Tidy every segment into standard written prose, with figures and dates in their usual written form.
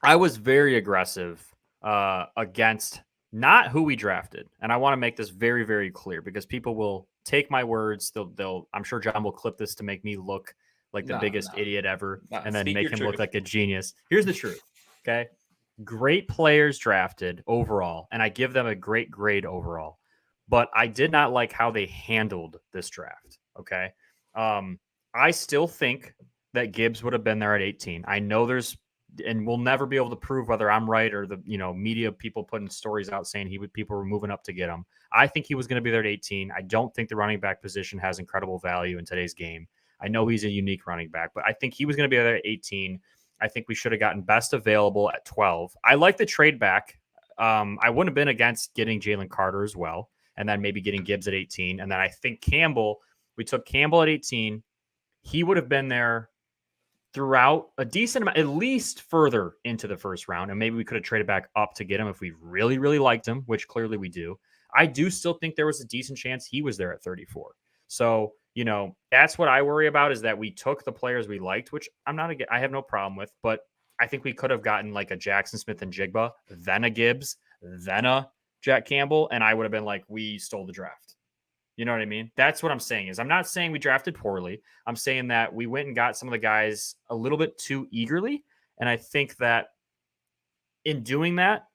I was very aggressive against not who we drafted, and I want to make this very, very clear because people will take my words. They'll. I'm sure John will clip this to make me look like the No, biggest no, idiot ever, no. and then Speak make your him look truth. like a genius. Here's the truth. Okay, great players drafted overall, and I give them a great grade overall. But I did not like how they handled this draft. Okay, um, I still think that Gibbs would have been there at 18. I know there's and we'll never be able to prove whether I'm right or the media people putting stories out saying people were moving up to get him. I think he was going to be there at 18. I don't think the running back position has incredible value in today's game. I know he's a unique running back, but I think he was going to be there at 18. I think we should have gotten best available at 12. I like the trade back. I wouldn't have been against getting Jalen Carter as well, and then maybe getting Gibbs at 18. And then I think Campbell, we took Campbell at 18. He would have been there throughout a decent amount, at least further into the first round. And maybe we could have traded back up to get him if we really, really liked him, which clearly we do. I do still think there was a decent chance he was there at 34. So, that's what I worry about is that we took the players we liked, which I have no problem with, but I think we could have gotten like a Jackson Smith and Jigba, then a Gibbs, then a Jack Campbell. And I would have been like, we stole the draft. You know what I mean? That's what I'm saying is I'm not saying we drafted poorly. I'm saying that we went and got some of the guys a little bit too eagerly. And I think that in doing that,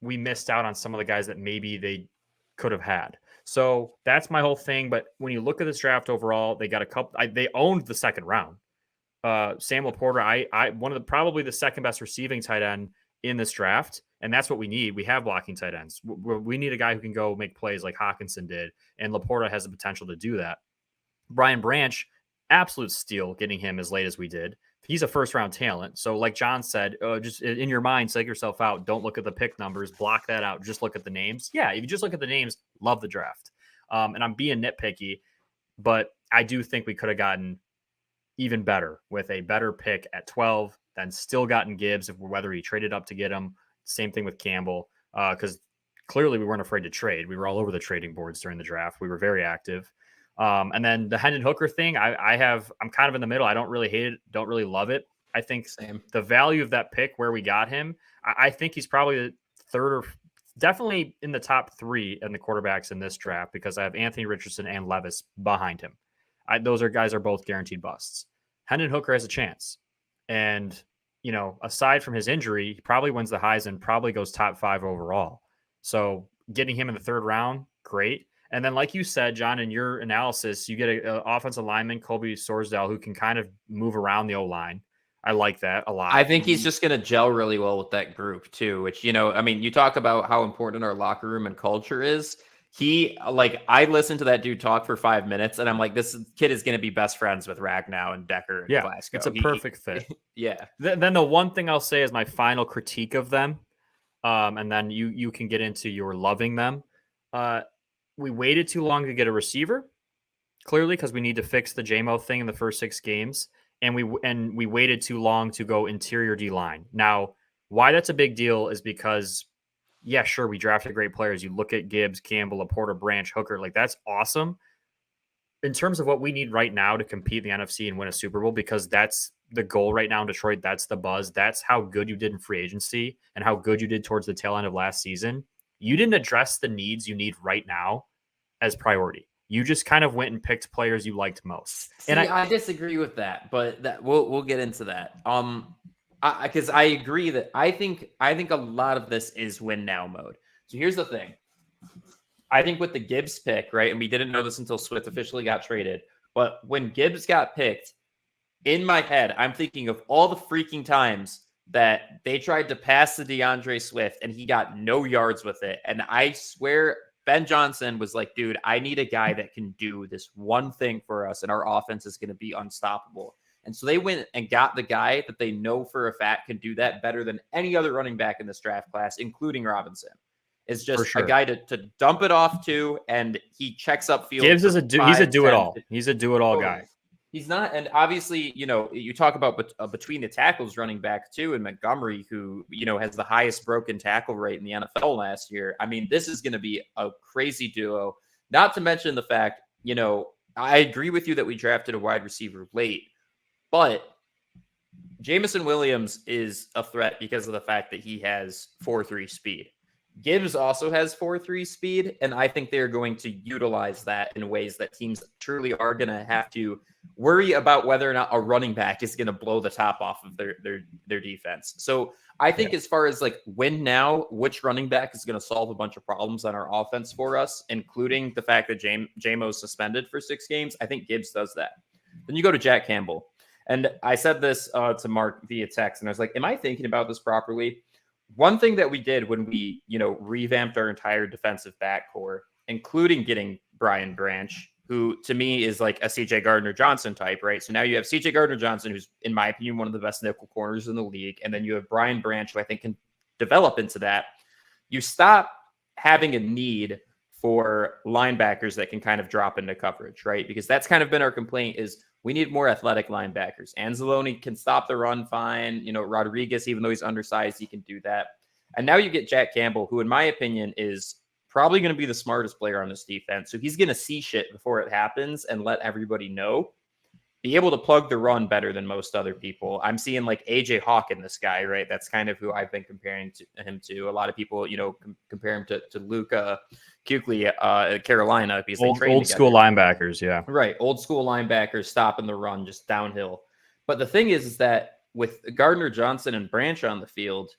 we missed out on some of the guys that maybe they could have had. So that's my whole thing. But when you look at this draft overall, they got a couple, they owned the second round. Sam Laporta, I one of the probably the second best receiving tight end in this draft, and that's what we need. We have blocking tight ends. We need a guy who can go make plays like Hawkinson did, and Laporta has the potential to do that. Brian Branch, absolute steal getting him as late as we did. He's a first round talent. So, like John said, just in your mind, psych yourself out. Don't look at the pick numbers, block that out. Just look at the names. Yeah, if you just look at the names, love the draft. And I'm being nitpicky, but I do think we could have gotten even better with a better pick at 12, then still gotten Gibbs, whether he traded up to get him. Same thing with Campbell, because clearly we weren't afraid to trade. We were all over the trading boards during the draft. We were very active. And then the Hendon Hooker thing, I'm kind of in the middle. I don't really hate it, don't really love it. I think Same. the value of that pick where we got him, I think he's probably the third or definitely in the top three in the quarterbacks in this draft because I have Anthony Richardson and Levis behind him. Those guys are both guaranteed busts. Hendon Hooker has a chance. And, aside from his injury, he probably wins the Heisman, probably goes top 5 overall. So getting him in the third round, great. And then, like you said, John, in your analysis, you get an offensive lineman, Colby Sorsdale, who can kind of move around the O-line. I like that a lot. I think he's just going to gel really well with that group, too, which, you talk about how important our locker room and culture is. I listened to that dude talk for 5 minutes, and I'm like, this kid is going to be best friends with Ragnow and Decker and Glasgow. It's a perfect fit. Yeah. Then the one thing I'll say is my final critique of them, and then you can get into your loving them. We waited too long to get a receiver, clearly, because we need to fix the JMO thing in the first 6 games, and we waited too long to go interior D-line. Now, why that's a big deal is because yeah, sure, we drafted great players. You look at Gibbs, Campbell, Laporta, Branch, Hooker, like that's awesome. In terms of what we need right now to compete in the NFC and win a Super Bowl, because that's the goal right now in Detroit. That's the buzz. That's how good you did in free agency and how good you did towards the tail end of last season. You didn't address the needs you need right now as priority. You just kind of went and picked players you liked most. See, And I disagree with that, but we'll get into that. Because I agree that I think a lot of this is win now mode. So here's the thing. I think with the Gibbs pick, right, and we didn't know this until Swift officially got traded, but when Gibbs got picked, in my head, I'm thinking of all the freaking times that they tried to pass to DeAndre Swift and he got no yards with it. And I swear Ben Johnson was like, dude, I need a guy that can do this one thing for us and our offense is going to be unstoppable. And so they went and got the guy that they know for a fact can do that better than any other running back in this draft class, including Robinson. It's just a guy to dump it off to, and he checks up field. Gibbs is he's a do-it-all. He's a do-it-all guy. He's not, and obviously, you talk about between the tackles running back too, and Montgomery, who, has the highest broken tackle rate in the NFL last year. I mean, this is going to be a crazy duo, not to mention the fact, I agree with you that we drafted a wide receiver late, but Jamison Williams is a threat because of the fact that he has 4.3 speed. Gibbs also has 4.3 speed, and I think they're going to utilize that in ways that teams truly are going to have to worry about whether or not a running back is going to blow the top off of their defense. So I think as far as like win now, which running back is going to solve a bunch of problems on our offense for us, including the fact that Jamo's suspended for 6 games, I think Gibbs does that. Then you go to Jack Campbell. And I said this to Mark via text, and I was like, am I thinking about this properly? One thing that we did when we, revamped our entire defensive backcourt, including getting Brian Branch, who to me is like a CJ Gardner-Johnson type, right? So now you have CJ Gardner-Johnson, who's, in my opinion, one of the best nickel corners in the league. And then you have Brian Branch, who I think can develop into that. You stop having a need for linebackers that can kind of drop into coverage, right? Because that's kind of been our complaint is we need more athletic linebackers. Anzalone can stop the run fine. Rodriguez, even though he's undersized, he can do that. And now you get Jack Campbell, who in my opinion is probably going to be the smartest player on this defense. So he's going to see shit before it happens and let everybody know. Be able to plug the run better than most other people. I'm seeing like AJ Hawk in this guy, right? That's kind of who I've been comparing him to. A lot of people, compare him to Luka Kuechly at Carolina because they train old school linebackers, yeah. Right, old school linebackers stopping the run just downhill. But the thing is that with Gardner-Johnson and Branch on the field,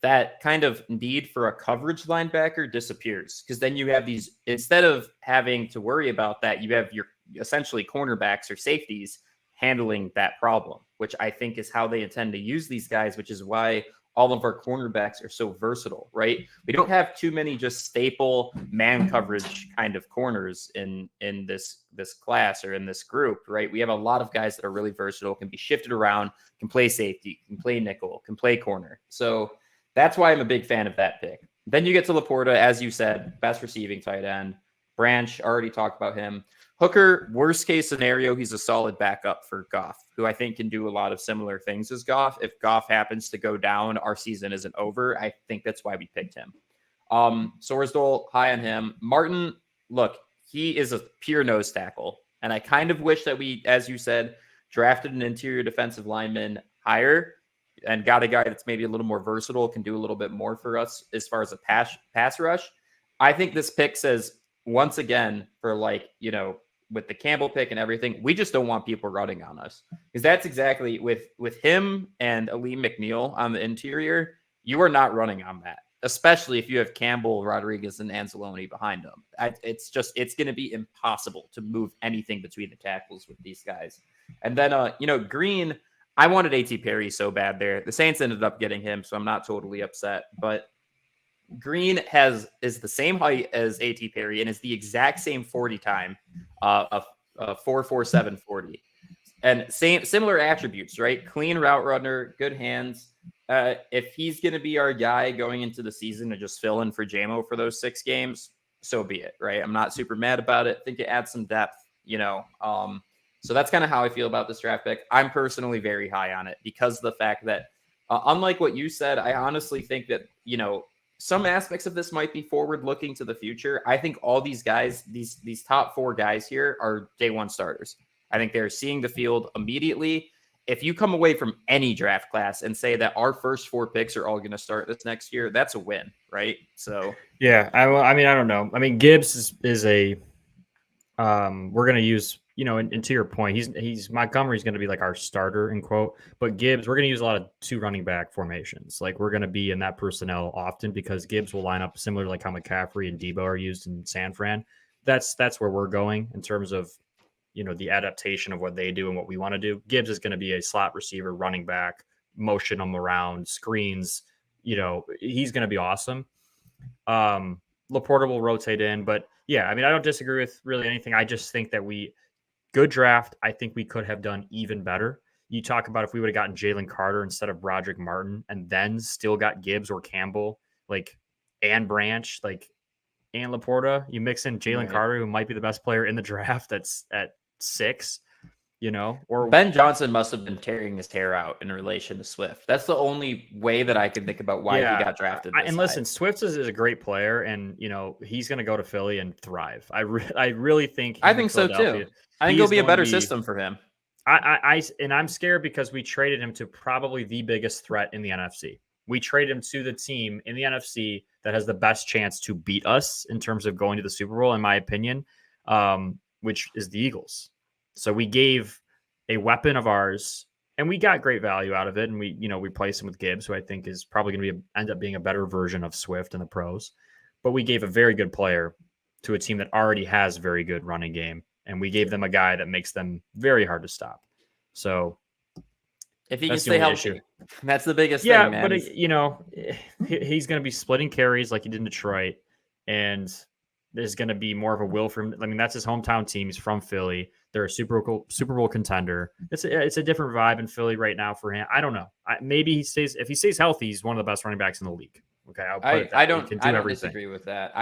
that kind of need for a coverage linebacker disappears because then you have these, instead of having to worry about that, you have your essentially cornerbacks or safeties handling that problem, which I think is how they intend to use these guys, which is why all of our cornerbacks are so versatile, right? We don't have too many just staple man coverage kind of corners in this class or in this group, right? We have a lot of guys that are really versatile, can be shifted around, can play safety, can play nickel, can play corner. So that's why I'm a big fan of that pick. Then you get to Laporta, as you said, best receiving tight end. Branch, already talked about him. Hooker, worst case scenario, he's a solid backup for Goff, who I think can do a lot of similar things as Goff. If Goff happens to go down, our season isn't over. I think that's why we picked him. Sorsdal, high on him. Martin, look, he is a pure nose tackle. And I kind of wish that we, as you said, drafted an interior defensive lineman higher and got a guy that's maybe a little more versatile, can do a little bit more for us as far as a pass rush. I think this pick says, once again, for with the Campbell pick and everything, we just don't want people running on us. Because that's exactly with him and Aleem McNeil on the interior, you are not running on that, especially if you have Campbell, Rodriguez, and Anzalone behind them. It's going to be impossible to move anything between the tackles with these guys. And then, Green, I wanted A.T. Perry so bad there. The Saints ended up getting him, so I'm not totally upset. But Green is the same height as A.T. Perry and is the exact same 40 time of 4.47 40. And similar attributes, right? Clean route runner, good hands. If he's going to be our guy going into the season to just fill in for Jamo for those 6 games, so be it, right? I'm not super mad about it. I think it adds some depth, So that's kind of how I feel about this draft pick. I'm personally very high on it because of the fact that, unlike what you said, I honestly think that, some aspects of this might be forward looking to the future. I think all these guys, these top 4 guys here are day one starters. I think they're seeing the field immediately. If you come away from any draft class and say that our first 4 picks are all going to start this next year, that's a win, right? So yeah, I don't know. I mean, Gibbs is a we're going to use, and to your point, he's Montgomery's going to be like our starter in quote, but Gibbs, we're going to use a lot of 2 running back formations. Like we're going to be in that personnel often because Gibbs will line up similar to like how McCaffrey and Debo are used in San Fran. That's where we're going in terms of, the adaptation of what they do and what we want to do. Gibbs is going to be a slot receiver, running back, motion them around, screens. He's going to be awesome. Laporta will rotate in, but yeah, I mean, I don't disagree with really anything. I just think that good draft. I think we could have done even better. You talk about if we would have gotten Jalen Carter instead of Broderick Martin and then still got Gibbs or Campbell, and Branch, and Laporta. You mix in Jalen Carter, who might be the best player in the draft that's at 6, or Ben Johnson must have been tearing his hair out in relation to Swift. That's the only way that I can think about why he got drafted. Listen, Swift is a great player, and he's going to go to Philly and thrive. I really think. I think so too. I think it'll be a better system for him. I'm scared because we traded him to probably the biggest threat in the NFC. We traded him to the team in the NFC that has the best chance to beat us in terms of going to the Super Bowl, in my opinion, which is the Eagles. So we gave a weapon of ours, and we got great value out of it. And we replaced him with Gibbs, who I think is probably going to end up being a better version of Swift in the pros. But we gave a very good player to a team that already has a very good running game. And we gave them a guy that makes them very hard to stop. So if he can stay healthy, that's the biggest thing, man. But he's going to be splitting carries like he did in Detroit, and there's going to be more of a will for him. I mean, that's his hometown team. He's from Philly. They're a Super Bowl contender. It's a different vibe in Philly right now for him. I don't know. Maybe if he stays healthy, he's one of the best running backs in the league. Okay, I don't disagree with that.